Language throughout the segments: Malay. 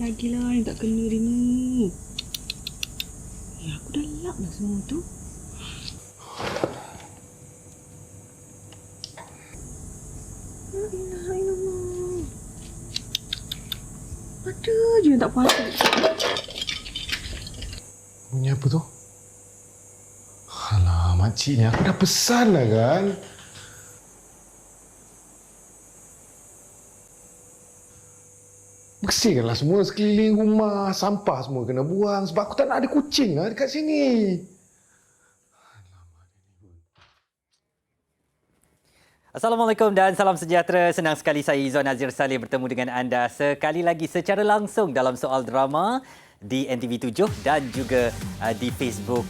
lagi lah yang tak kena dia ni. Ya, aku dah lap dah semua tu. La ilaha illallah. Ada je yang tak patut. Bunyi apa tu? Alah, makcik ni aku dah pesan lah kan. Bersihkanlah semua sekeliling rumah. Sampah semua kena buang sebab aku tak nak ada kucing lah dekat sini. Assalamualaikum dan salam sejahtera. Senang sekali saya Izzuan Nazir Saleh bertemu dengan anda sekali lagi secara langsung dalam Soal Drama di NTV7 dan juga di Facebook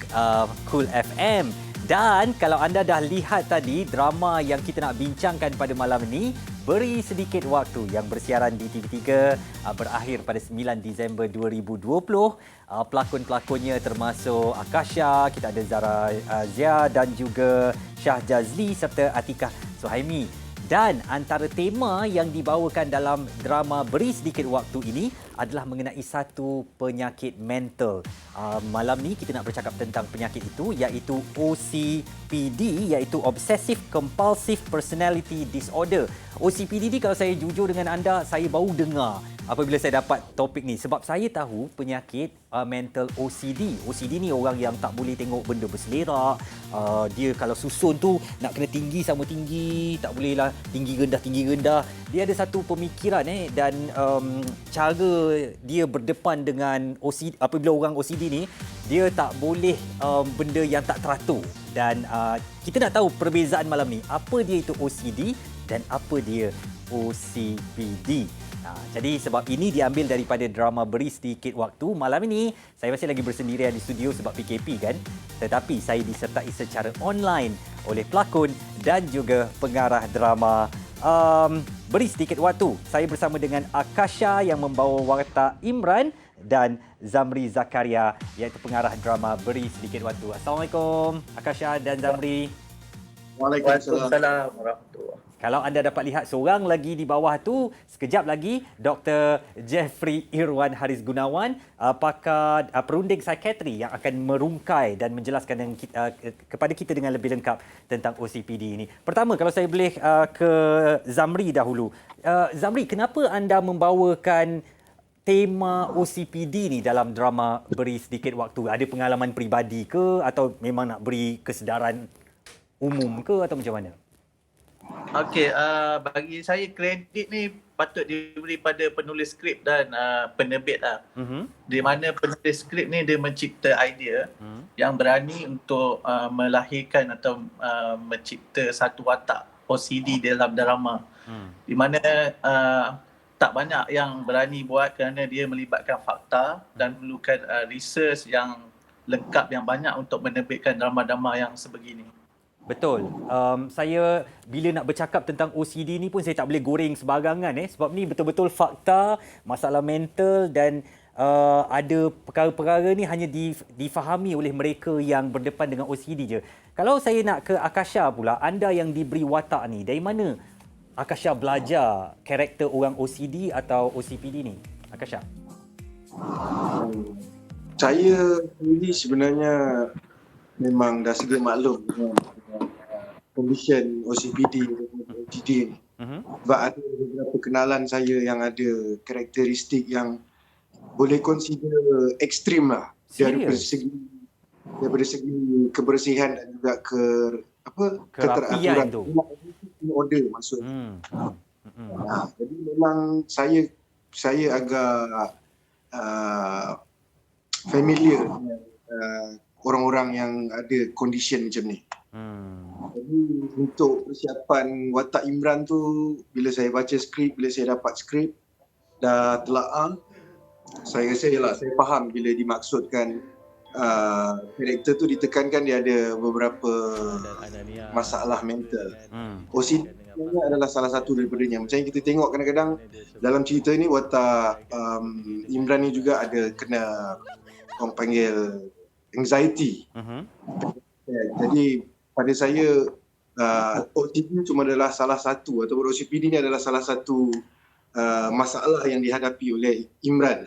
Cool FM. Dan kalau anda dah lihat tadi drama yang kita nak bincangkan pada malam ini, Beri Sedikit Waktu yang bersiaran di TV3 berakhir pada 9 Disember 2020. Pelakon-pelakonnya termasuk Akasha, kita ada Zara Zia dan juga Shah Jazli serta Atikah Suhaimi. Dan antara tema yang dibawakan dalam drama Beri Sedikit Waktu ini adalah mengenai satu penyakit mental. Malam ni kita nak bercakap tentang penyakit itu iaitu OCPD, iaitu Obsessive Compulsive Personality Disorder. OCPD ni kalau saya jujur dengan anda, saya baru dengar apabila saya dapat topik ni. Sebab saya tahu penyakit mental OCD. OCD ni orang yang tak boleh tengok benda berselerak. Dia kalau susun tu nak kena tinggi sama tinggi, tak bolehlah tinggi rendah. Dia ada satu pemikiran dan cara dia berdepan dengan OCD. Apabila orang OCD ni, dia tak boleh benda yang tak teratur. Dan kita nak tahu perbezaan malam ni. Apa dia itu OCD dan apa dia OCPD. Jadi sebab ini diambil daripada drama Beri Sedikit Waktu. Malam ini saya masih lagi bersendirian di studio sebab PKP kan. Tetapi saya disertai secara online oleh pelakon dan juga pengarah drama Beri Sedikit Waktu. Saya bersama dengan Akasha yang membawa watak Imran dan Zamri Zakaria iaitu pengarah drama Beri Sedikit Waktu. Assalamualaikum Akasha dan Zamri. Waalaikumsalam warahmatullahi. Kalau anda dapat lihat seorang lagi di bawah tu, sekejap lagi Dr. Jeffrey Irwan Haris Gunawan, pakar perunding psikiatri yang akan merungkai dan menjelaskan kepada kita dengan lebih lengkap tentang OCPD ini. Pertama, kalau saya boleh ke Zamri dahulu. Zamri, kenapa anda membawakan tema OCPD ni dalam drama Beri Sedikit Waktu? Ada pengalaman peribadi ke atau memang nak beri kesedaran umum ke atau macam mana? Okey, bagi saya kredit ni patut diberi pada penulis skrip dan penerbit lah. Di mana penulis skrip ni dia mencipta idea yang berani untuk melahirkan atau mencipta satu watak OCD dalam drama. Di mana tak banyak yang berani buat kerana dia melibatkan fakta dan memerlukan research yang lengkap yang banyak untuk menerbitkan drama-drama yang sebegini. Betul. Saya bila nak bercakap tentang OCD ni pun saya tak boleh goreng sebarangan sebab ni betul-betul fakta, masalah mental dan ada perkara-perkara ni hanya difahami oleh mereka yang berdepan dengan OCD je. Kalau saya nak ke Akasha pula, anda yang diberi watak ni, dari mana Akasha belajar karakter orang OCD atau OCPD ni? Akasha. Saya sendiri sebenarnya memang dah sedia maklum dengan condition OCPD dan OCD ni. Sebab ada beberapa kenalan saya yang ada karakteristik yang boleh consider ekstrim lah. Daripada segi kebersihan dan juga keteraturan tu. Order maksud. Jadi memang saya agak familiar dengan orang-orang yang ada condition macam ni. Jadi untuk persiapan watak Imran tu, bila saya baca skrip, bila saya dapat skrip, dah telaah, saya rasa saya faham bila dimaksudkan karakter tu ditekankan dia ada beberapa masalah mental. OCD adalah salah satu daripadanya. Macam yang kita tengok kadang-kadang dalam cerita ni, watak Imran ni juga ada kena orang panggil anxiety. Jadi pada saya OCD cuma adalah salah satu, ataupun OCPD ni adalah salah satu masalah yang dihadapi oleh Imran.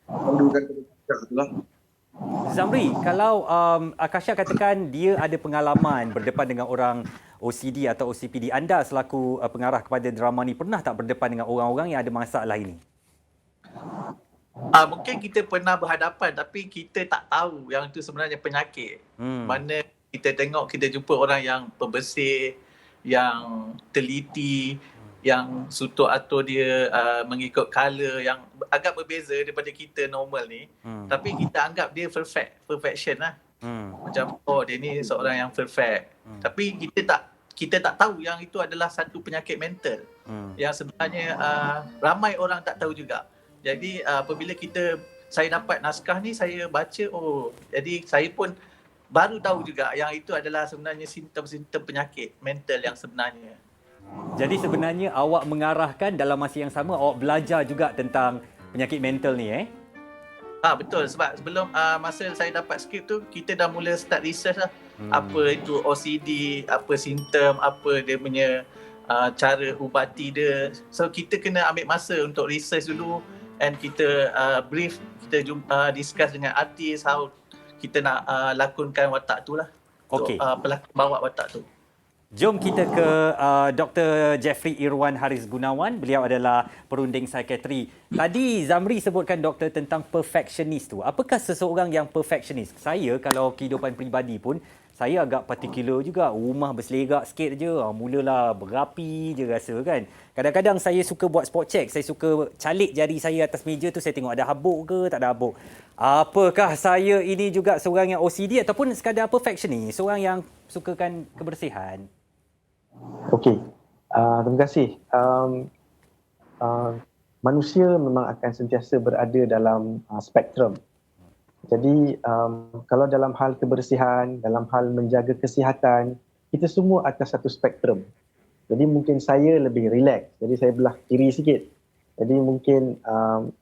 Pandukan kepada itulah. Zamri, kalau Akasha katakan dia ada pengalaman berdepan dengan orang OCD atau OCPD, anda selaku pengarah kepada drama ni pernah tak berdepan dengan orang-orang yang ada masalah ini? Mungkin kita pernah berhadapan tapi kita tak tahu yang itu sebenarnya penyakit. Mana kita tengok, kita jumpa orang yang pembersih, yang teliti, yang sudut atur dia mengikut colour yang agak berbeza daripada kita normal ni. Tapi kita anggap dia perfection lah. Macam dia ni seorang yang perfect. Tapi kita tak tahu yang itu adalah satu penyakit mental. Yang sebenarnya ramai orang tak tahu juga. Jadi apabila saya dapat naskah ni, saya baca, jadi saya pun baru tahu juga yang itu adalah sebenarnya simptom-simptom penyakit mental yang sebenarnya. Jadi sebenarnya awak mengarahkan dalam masa yang sama awak belajar juga tentang penyakit mental ni Betul, sebab sebelum masa saya dapat skrip tu, kita dah mula start research lah. Apa itu OCD, apa simptom, apa dia punya cara ubati dia. So kita kena ambil masa untuk research dulu, and kita brief, kita discuss dengan artis how kita nak lakonkan watak tu lah. Okey. Pelakon bawa watak tu. Jom kita ke Dr. Jeffrey Irwan Haris Gunawan. Beliau adalah perunding psikiatri. Tadi Zamri sebutkan doktor tentang perfectionist tu. Apakah seseorang yang perfectionist? Saya kalau kehidupan peribadi pun, saya agak particular juga. Rumah berselerak sikit je, mulalah berapi je rasa kan. Kadang-kadang saya suka buat spot check. Saya suka calik jari saya atas meja tu, saya tengok ada habuk ke tak ada habuk. Apakah saya ini juga seorang yang OCD ataupun sekadar perfectionist? Seorang yang sukakan kebersihan? Okey, terima kasih. Manusia memang akan sentiasa berada dalam spektrum. Jadi kalau dalam hal kebersihan, dalam hal menjaga kesihatan, kita semua atas satu spektrum. Jadi mungkin saya lebih relax, jadi saya belah kiri sikit. Jadi mungkin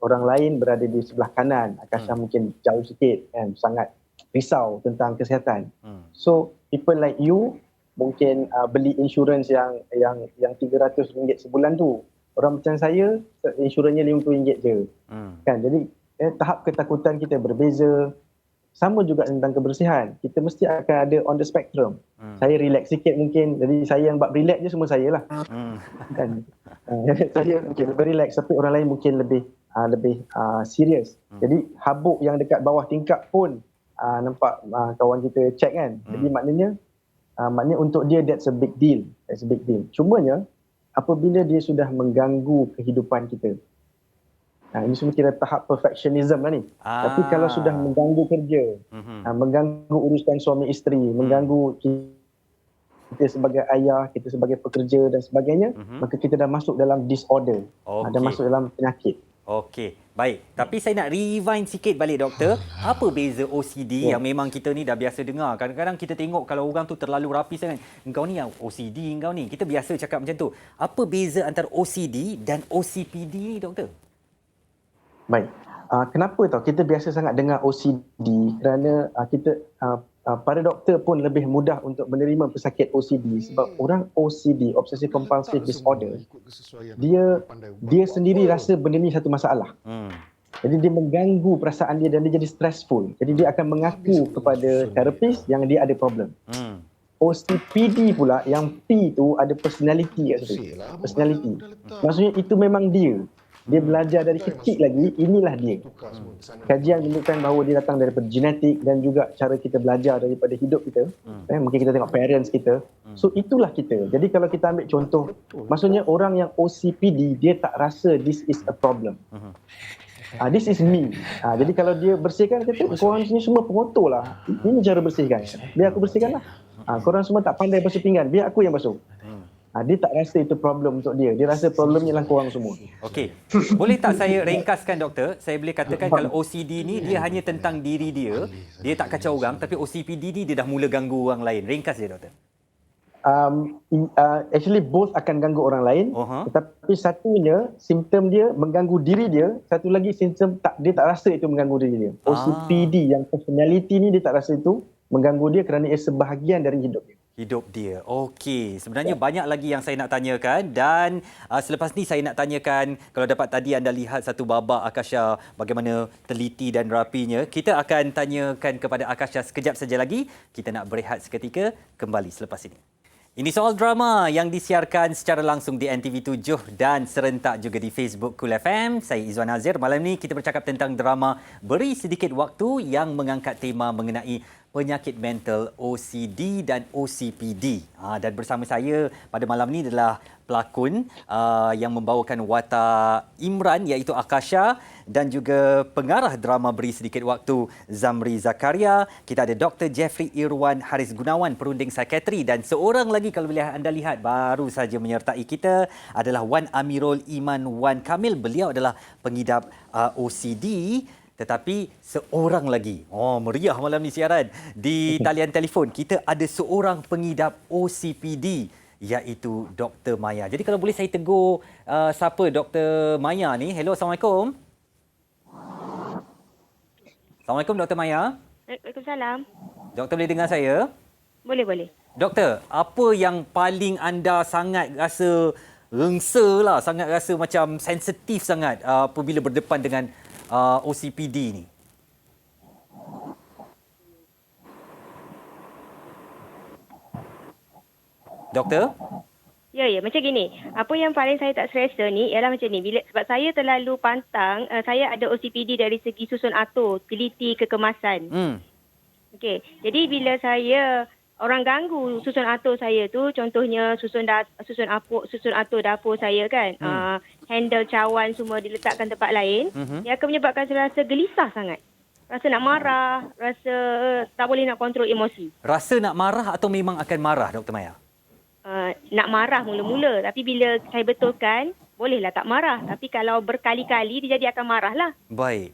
orang lain berada di sebelah kanan, Akasha mungkin jauh sikit kan, sangat risau tentang kesihatan. So people like you mungkin beli insurans yang RM300 sebulan tu. Orang macam saya, insurannya RM50 je. Kan? Jadi tahap ketakutan kita berbeza. Sama juga tentang kebersihan. Kita mesti akan ada on the spectrum. Saya relax sikit mungkin. Jadi saya yang buat relax je semua saya lah. Kan? Saya mungkin lebih relax, tapi orang lain mungkin lebih serius. Jadi habuk yang dekat bawah tingkap pun nampak kawan kita check kan. Jadi maknanya untuk dia that's a big deal. Cumanya apabila dia sudah mengganggu kehidupan kita. Ini semua kira tahap perfectionism lah ni. Tapi kalau sudah mengganggu kerja, mengganggu urusan suami isteri, mengganggu kita sebagai ayah, kita sebagai pekerja dan sebagainya, maka kita dah masuk dalam disorder. Dah masuk dalam penyakit. Okey, baik. Tapi saya nak rewind sikit balik doktor. Apa beza OCD yang memang kita ni dah biasa dengar? Kadang-kadang kita tengok kalau orang tu terlalu rapi sangat, engkau ni yang OCD engkau ni. Kita biasa cakap macam tu. Apa beza antara OCD dan OCPD ni doktor? Baik. Kenapa tau kita biasa sangat dengar OCD? Kerana kita para doktor pun lebih mudah untuk menerima pesakit OCD sebab orang OCD, obsessive compulsive disorder, dia sendiri rasa benda ni satu masalah. Jadi dia mengganggu perasaan dia dan dia jadi stressful. Jadi dia akan mengaku kepada terapis yang dia ada problem. OCPD pula yang P tu ada personality kat situ. Personality. Maksudnya itu memang dia. Dia belajar dari kecil lagi, inilah dia. Kajian menunjukkan bahawa dia datang daripada genetik dan juga cara kita belajar daripada hidup kita. Mungkin kita tengok parents kita. So itulah kita. Jadi kalau kita ambil contoh, maksudnya orang yang OCPD, dia tak rasa this is a problem. This is me. Jadi kalau dia bersihkan, dia kata, korang sini semua pengotor lah. Ini cara bersihkan. Biar aku bersihkan lah. Korang semua tak pandai basuh pinggan, biar aku yang basuh. Dia tak rasa itu problem untuk dia. Dia rasa problemnya lah korang semua. Okey. Boleh tak saya ringkaskan doktor? Saya boleh katakan kalau OCD ni dia hanya tentang diri dia, dia tak kacau orang, tapi OCPD ni dia dah mula ganggu orang lain. Ringkas je doktor. Actually both akan ganggu orang lain, tetapi satunya simptom dia mengganggu diri dia, satu lagi simptom dia tak rasa itu mengganggu diri dia. OCPD yang personality ni dia tak rasa itu mengganggu dia kerana ia sebahagian dari hidup dia. Hidup dia. Okey, sebenarnya banyak lagi yang saya nak tanyakan dan selepas ni saya nak tanyakan, kalau dapat tadi anda lihat satu babak Akasha bagaimana teliti dan rapinya. Kita akan tanyakan kepada Akasha sekejap saja lagi. Kita nak berehat seketika, kembali selepas ini. Ini soal drama yang disiarkan secara langsung di NTV7 dan serentak juga di Facebook Cool FM. Saya Izwan Nazir. Malam ni kita bercakap tentang drama Beri Sedikit Waktu yang mengangkat tema mengenai penyakit mental OCD dan OCPD. Dan bersama saya pada malam ni adalah pelakon yang membawakan watak Imran iaitu Akasha dan juga pengarah drama Beri Sedikit Waktu Zamri Zakaria. Kita ada Dr. Jeffrey Irwan Haris Gunawan, perunding psikiatri, dan seorang lagi kalau boleh anda lihat baru saja menyertai kita adalah Wan Amirul Iman Wan Kamil. Beliau adalah pengidap OCD. Tetapi seorang lagi, meriah malam ni siaran. Di talian telefon kita ada seorang pengidap OCPD iaitu Dr. Maya. Jadi kalau boleh saya tegur siapa Dr. Maya ni. Hello, Assalamualaikum. Assalamualaikum Dr. Maya. Waalaikumsalam. Doktor boleh dengar saya? Boleh. Doktor, apa yang paling anda sangat rasa rengsa lah, sangat rasa macam sensitif sangat apabila berdepan dengan OCPD ni? Doktor? Ya, macam gini. Apa yang paling saya tak selesa ni ialah macam ni. Sebab saya terlalu pantang, saya ada OCPD dari segi susun atur, teliti, kekemasan. Okey. Jadi bila orang ganggu susun atur saya tu, contohnya susun atur dapur saya kan, handle cawan semua diletakkan tempat lain, dia akan menyebabkan saya rasa gelisah sangat. Rasa nak marah, rasa tak boleh nak kontrol emosi. Rasa nak marah atau memang akan marah, Dr. Maya? Nak marah mula-mula, tapi bila saya betulkan, bolehlah tak marah. Tapi kalau berkali-kali, dia jadi akan marah lah. Baik.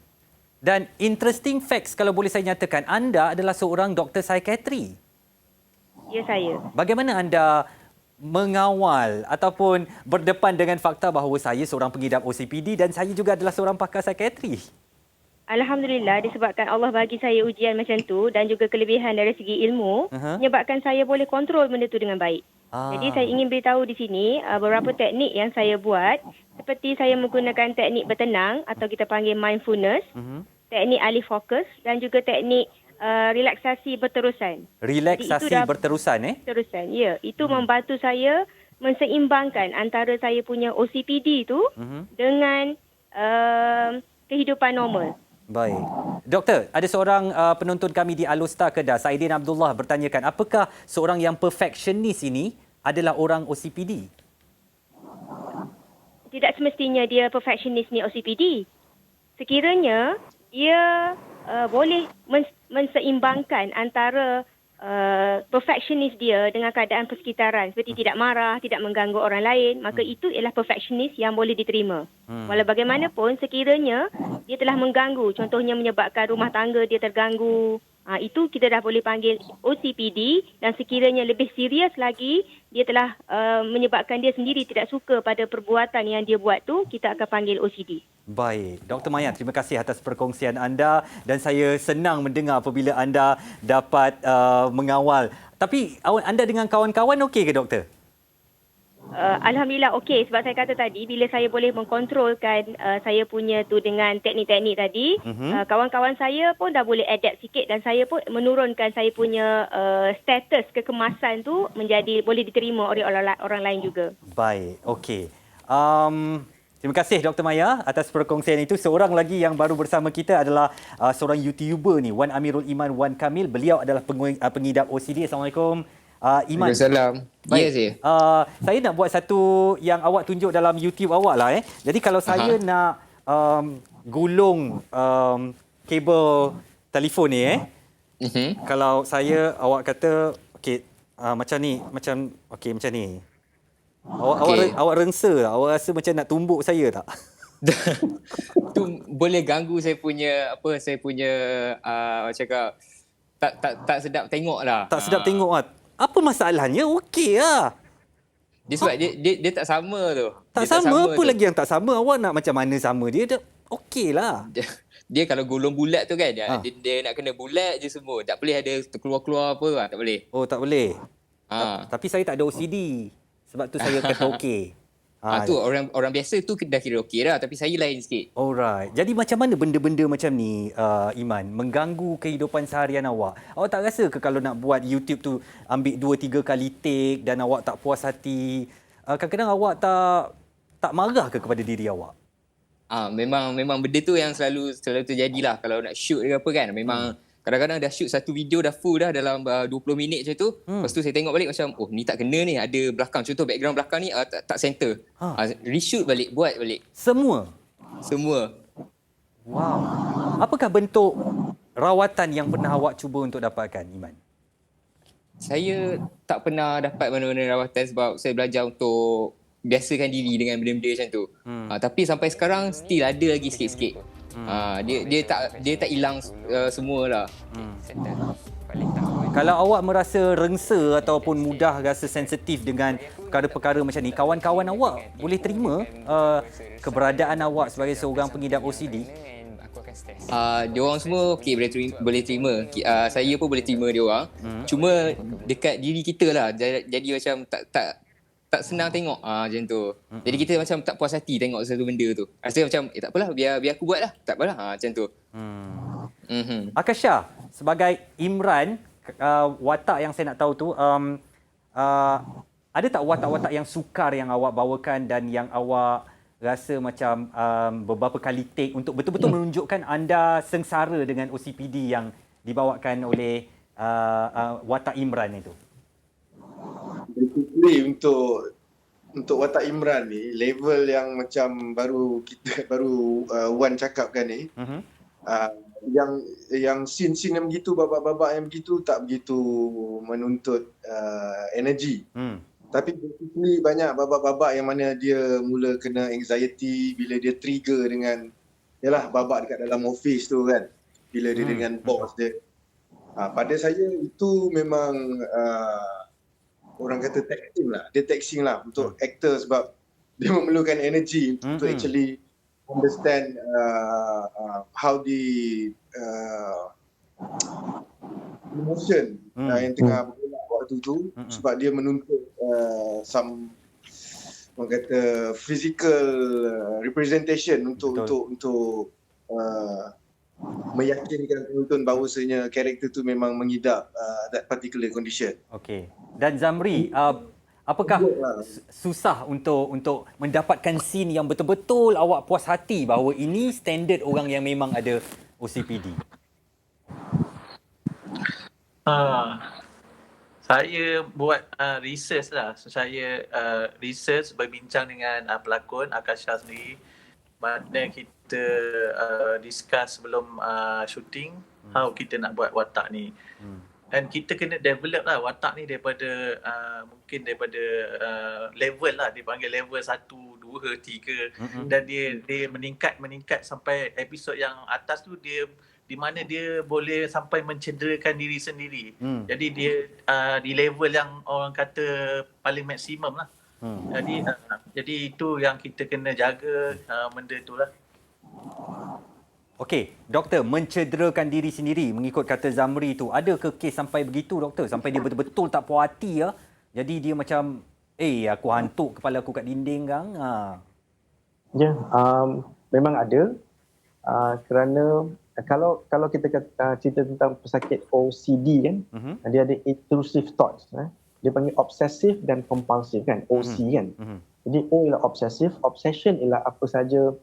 Dan interesting facts, kalau boleh saya nyatakan, anda adalah seorang doktor psikiatri. Ya, saya. Bagaimana anda mengawal ataupun berdepan dengan fakta bahawa saya seorang pengidap OCPD dan saya juga adalah seorang pakar psikiatri? Alhamdulillah, disebabkan Allah bagi saya ujian macam tu dan juga kelebihan dari segi ilmu, menyebabkan saya boleh kontrol benda tu dengan baik. Jadi saya ingin beritahu di sini beberapa teknik yang saya buat, seperti saya menggunakan teknik bertenang atau kita panggil mindfulness, teknik alih fokus dan juga teknik relaksasi berterusan. Relaksasi berterusan Berterusan, ya. Itu membantu saya menseimbangkan antara saya punya OCPD tu dengan kehidupan normal. Baik. Doktor, ada seorang penonton kami di Alustar Kedah, Saidin Abdullah, bertanyakan, apakah seorang yang perfectionist ini adalah orang OCPD? Tidak semestinya dia perfectionist ni OCPD. Sekiranya dia boleh menseimbangkan antara perfectionist dia dengan keadaan persekitaran, seperti tidak marah, tidak mengganggu orang lain, maka itu ialah perfectionist yang boleh diterima. Walau bagaimanapun, sekiranya dia telah mengganggu, contohnya menyebabkan rumah tangga dia terganggu, itu kita dah boleh panggil OCPD, dan sekiranya lebih serius lagi, dia telah menyebabkan dia sendiri tidak suka pada perbuatan yang dia buat tu, kita akan panggil OCD. Baik. Dr. Maya, terima kasih atas perkongsian anda dan saya senang mendengar apabila anda dapat mengawal. Tapi anda dengan kawan-kawan okey ke, Doktor? Alhamdulillah okey, sebab saya kata tadi bila saya boleh mengkontrolkan saya punya tu dengan teknik-teknik tadi, kawan-kawan saya pun dah boleh adapt sikit dan saya pun menurunkan saya punya status kekemasan tu menjadi boleh diterima oleh orang lain juga. Baik, okey. Terima kasih Dr. Maya atas perkongsian itu. Seorang lagi yang baru bersama kita adalah seorang YouTuber ni, Wan Amirul Iman Wan Kamil. Beliau adalah pengidap OCD. Assalamualaikum. Iman. Waalaikumsalam. Ya, saya. Saya nak buat satu yang awak tunjuk dalam YouTube awak lah. Jadi kalau saya nak gulung kabel telefon ni kalau saya awak kata okey macam ni, macam ni. Awak rengsa tak? Awak rasa macam nak tumbuk saya tak? Tu boleh ganggu saya punya cakap tak sedap tengok lah. Tak sedap tengok lah. Apa masalahnya? Okey lah. Dia sebab dia tak sama tu. Tak dia sama? Apa tu. lagi yang tak sama? Awak nak macam mana sama? Dia dah okey lah. Dia kalau gulung bulat tu kan, dia nak kena bulat je semua. Tak boleh ada terkeluar-keluar apa lah. Tak boleh. Oh, tak boleh? Tapi saya tak ada OCD. Sebab tu saya kata okey. Tu orang biasa tu dah kira okey dah, tapi saya lain sikit. Alright. Jadi macam mana benda-benda macam ni, Iman, mengganggu kehidupan seharian awak? Awak tak rasa ke kalau nak buat YouTube tu ambil 2-3 kali take dan awak tak puas hati? Kadang-kadang awak tak marah ke kepada diri awak? Memang benda tu yang selalu terjadilah kalau nak shoot ke apa kan. Memang kadang-kadang dah shoot satu video dah full dah dalam 20 minit macam tu. Lepas tu saya tengok balik macam ni tak kena ni, ada belakang. Contoh background belakang ni tak center. Reshoot balik, buat balik. Semua? Wow. Apakah bentuk rawatan yang pernah awak cuba untuk dapatkan, Iman? Saya tak pernah dapat mana-mana rawatan sebab saya belajar untuk biasakan diri dengan benda-benda macam tu. Tapi sampai sekarang still ada lagi sikit-sikit. Dia tak hilang semualah. Kalau awak merasa rengsa ataupun mudah rasa sensitif dengan perkara-perkara macam ni, kawan-kawan awak boleh terima keberadaan awak sebagai seorang pengidap OCD? Dia orang semua okey boleh terima. Saya pun boleh terima dia orang. Cuma dekat diri kita lah jadi macam tak senang tengok macam tu. Jadi kita macam tak puas hati tengok satu benda tu. Rasa macam tak apalah, biar aku buat lah. Tak apalah macam tu. Akasha, sebagai Imran, watak yang saya nak tahu tu, ada tak watak-watak yang sukar yang awak bawakan dan yang awak rasa macam beberapa kali take untuk betul-betul menunjukkan anda sengsara dengan OCPD yang dibawakan oleh watak Imran itu? Basically untuk watak Imran ni, level yang macam baru Wan cakapkan ni, yang scene-scene yang begitu, babak-babak yang begitu tak begitu menuntut energi. Tapi basically banyak babak-babak yang mana dia mula kena anxiety bila dia trigger dengan babak dekat dalam office tu kan, bila dia dengan boss dia. Pada saya itu memang orang kata taxing lah untuk actor sebab dia memerlukan energy untuk actually understand how the emotion yang tengah bergerak waktu tu, sebab dia menuntut some orang kata physical representation untuk meyakinkan penonton bahawasanya karakter tu memang mengidap that particular condition. Okey. Dan Zamri, apakah susah untuk mendapatkan scene yang betul-betul awak puas hati bahawa ini standard orang yang memang ada OCPD? Saya buat research lah. So, saya research, berbincang dengan pelakon Akasha sendiri. Mana kita discuss sebelum shooting how kita nak buat watak ni. Dan kita kena develop lah watak ni daripada mungkin daripada level lah, dia panggil level 1, 2, 3 dan dia meningkat sampai episod yang atas tu, dia di mana dia boleh sampai mencederakan diri sendiri. Jadi dia di level yang orang kata paling maksimum lah. Jadi itu yang kita kena jaga benda tu lah. Okey, doktor, mencederakan diri sendiri mengikut kata Zamri tu, ada ke kes sampai begitu doktor? Sampai dia betul-betul tak puas hati ya? Jadi dia macam, aku hantuk kepala aku kat dinding kan? Ya, memang ada. Kerana kalau kita cerita tentang pesakit OCD kan, dia ada intrusive thoughts. Dia panggil obsessive dan compulsive kan, OC kan. Jadi O ialah obsessive, obsession ialah apa saja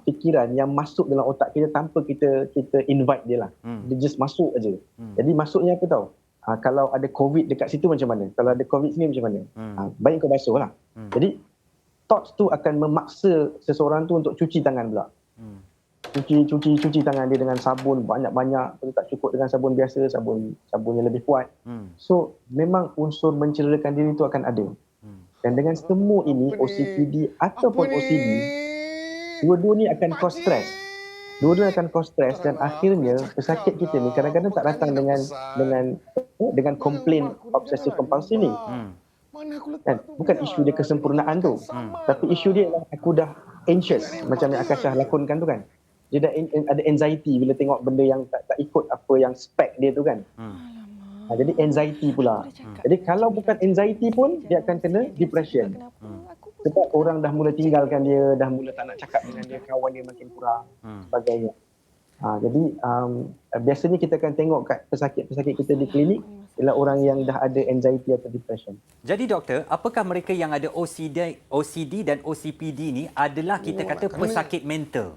fikiran yang masuk dalam otak kita tanpa kita invite dia lah. Dia just masuk aja. Jadi masuknya apa tahu? Kalau ada COVID dekat situ macam mana? Kalau ada COVID sini macam mana? Baik kau basuh lah. Jadi thoughts tu akan memaksa seseorang tu untuk cuci tangan pula. Cuci tangan dia dengan sabun banyak-banyak. Kalau tak cukup dengan sabun biasa, sabun yang lebih kuat. So memang unsur mencederakan diri tu akan ada. Dan dengan semua ini, OCPD ataupun OCD, dua-dua ni akan cause stress. Dua-dua akan cause stress dan akhirnya pesakit kita ni kadang-kadang tak datang dengan komplain obsessive compulsive ni. Kan? Bukan isu dia kesempurnaan tu. Tapi isu dia adalah aku dah anxious macam yang Akasha lakonkan tu kan. Dia dah ada anxiety bila tengok benda yang tak ikut apa yang spek dia tu kan. Jadi anxiety pula. Jadi kalau bukan anxiety pun dia akan kena depression. Sebab orang dah mula tinggalkan dia, dah mula tak nak cakap dengan dia, kawan dia makin kurang, sebagainya. Jadi biasanya kita akan tengok kat pesakit-pesakit kita di klinik ialah orang yang dah ada anxiety atau depression. Jadi doktor, apakah mereka yang ada OCD dan OCPD ni adalah kita kata pesakit mental?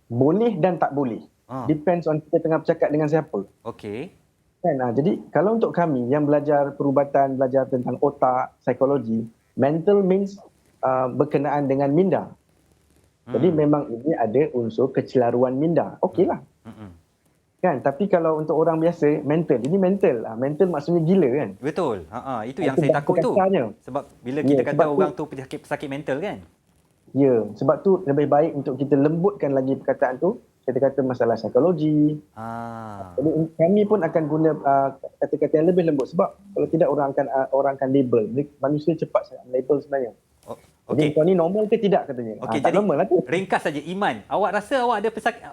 Boleh dan tak boleh. Depends on kita tengah bercakap dengan siapa. Okey. Kan, jadi kalau untuk kami yang belajar perubatan, belajar tentang otak, psikologi, mental means berkenaan dengan minda. Jadi memang ini ada unsur kecelaruan minda. Okeylah. Kan, tapi kalau untuk orang biasa, mental. Ini mental. Mental maksudnya gila kan? Betul. Itu yang saya takut tu. Sebab bila kita kata orang tu pesakit mental kan? Ya, sebab tu lebih baik untuk kita lembutkan lagi perkataan tu. Kita kata masalah psikologi. Jadi kami pun akan guna kata-kata yang lebih lembut. Sebab kalau tidak orang akan label. Manusia cepat sangat label sebenarnya. Jadi kau ni normal ke tidak katanya. Okey, tak jadi normal lah tu. ringkas saja Iman. Awak rasa awak ada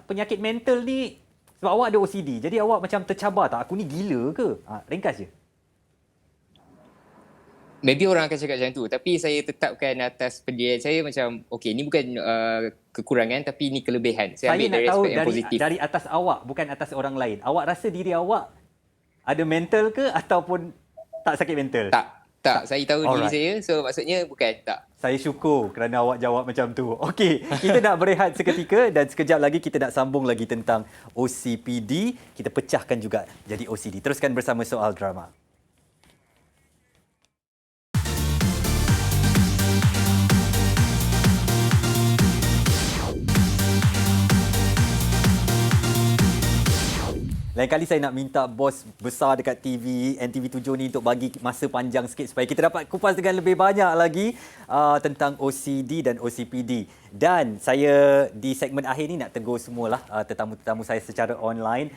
penyakit mental ni sebab awak ada OCD. Jadi awak macam tercabar tak? Aku ni gila ke? Ringkas je. Maybe orang akan cakap macam tu. Tapi saya tetapkan atas pendirian saya macam, okey, ni bukan kekurangan tapi ni kelebihan. Saya ambil nak dari tahu aspek yang positif. dari atas awak, bukan atas orang lain. Awak rasa diri awak ada mental ke ataupun tak sakit mental? Tak. Saya tahu diri saya. So maksudnya bukan tak. Saya syukur kerana awak jawab macam tu. Okey, kita nak berehat seketika dan sekejap lagi kita nak sambung lagi tentang OCPD. Kita pecahkan juga jadi OCD. Teruskan bersama Soal Drama. Lain kali saya nak minta bos besar dekat NTV7 ni untuk bagi masa panjang sikit supaya kita dapat kupas dengan lebih banyak lagi tentang OCD dan OCPD. Dan saya di segmen akhir ni nak tegur semualah tetamu-tetamu saya secara online.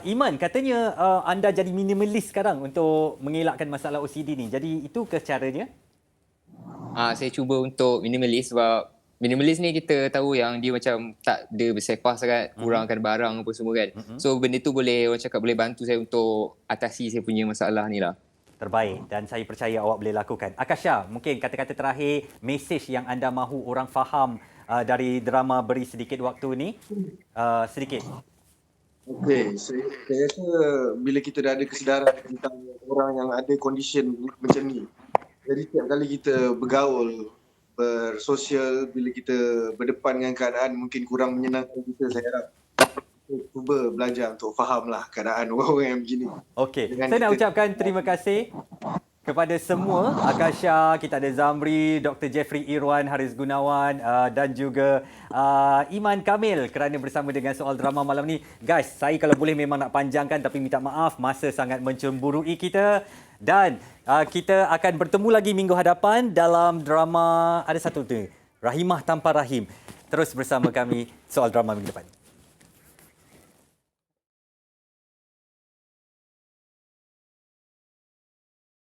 Iman, katanya anda jadi minimalis sekarang untuk mengelakkan masalah OCD ni. Jadi itu ke caranya? Saya cuba untuk minimalis sebab minimalis ni kita tahu yang dia macam tak ada bersepah sangat, kurangkan barang apa semua kan. So benda tu boleh, orang cakap boleh bantu saya untuk atasi saya punya masalah ni lah. Terbaik dan saya percaya awak boleh lakukan. Akasha, mungkin kata-kata terakhir, mesej yang anda mahu orang faham dari drama Beri Sedikit Waktu ni, sedikit. Okey, saya rasa bila kita dah ada kesedaran tentang orang yang ada condition macam ni, jadi setiap kali kita bergaul, bersosial, bila kita berdepan dengan keadaan mungkin kurang menyenangkan kita, saya harap kita cuba belajar untuk fahamlah keadaan orang-orang yang begini. Okey, saya nak ucapkan terima kasih kepada semua. Akasha, kita ada Zamri, Dr. Jeffrey Irwan, Haris Gunawan dan juga Iman Kamil kerana bersama dengan Soal Drama malam ni. Guys, saya kalau boleh memang nak panjangkan tapi minta maaf, masa sangat mencemburui kita. Dan kita akan bertemu lagi minggu hadapan dalam drama, ada satu tu, Rahimah Tanpa Rahim. Terus bersama kami Soal Drama minggu depan.